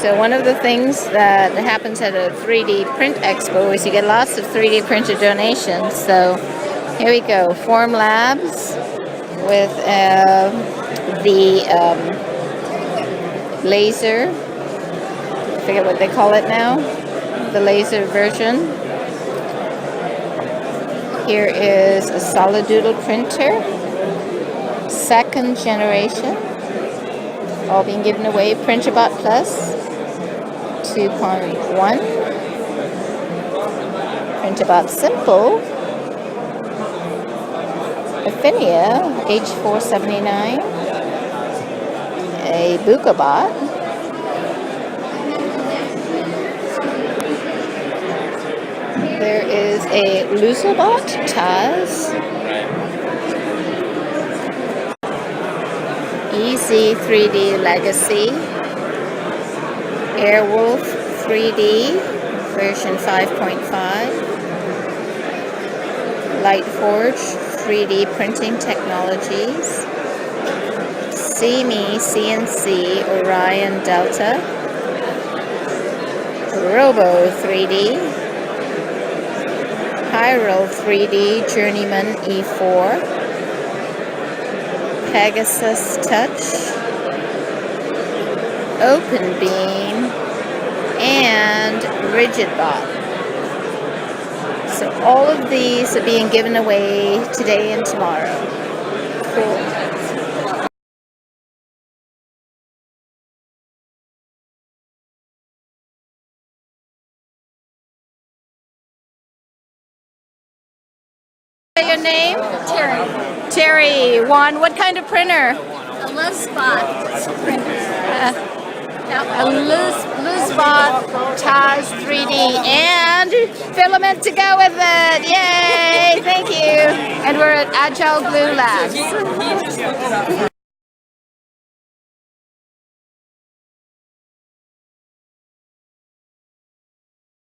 So one of the things that happens at a 3D print expo is you get lots of 3D printed donations. So here we go, Form Labs with the laser, I forget what they call it now, the laser version. Here is a solid doodle printer, second generation, all being given away. Printerbot Plus 2.1, Printerbot Simple, Affinia H479, a BucaBot, there is a Lusolbot Taz, Easy 3D Legacy, Airwolf 3D version 5.5, Lightforge 3D printing technologies, CME CNC Orion Delta, Robo 3D, Pyro 3D Journeyman E4, Pegasus Touch, Open Beam, and RigidBot. So all of these are being given away today and tomorrow. Cool. Your name? Terry. Terry. Juan, what kind of printer? A Lusolbot printer. A Lusolbot Taz 3D and filament to go with it. Yay! Thank you. And we're at Agile Glue Labs.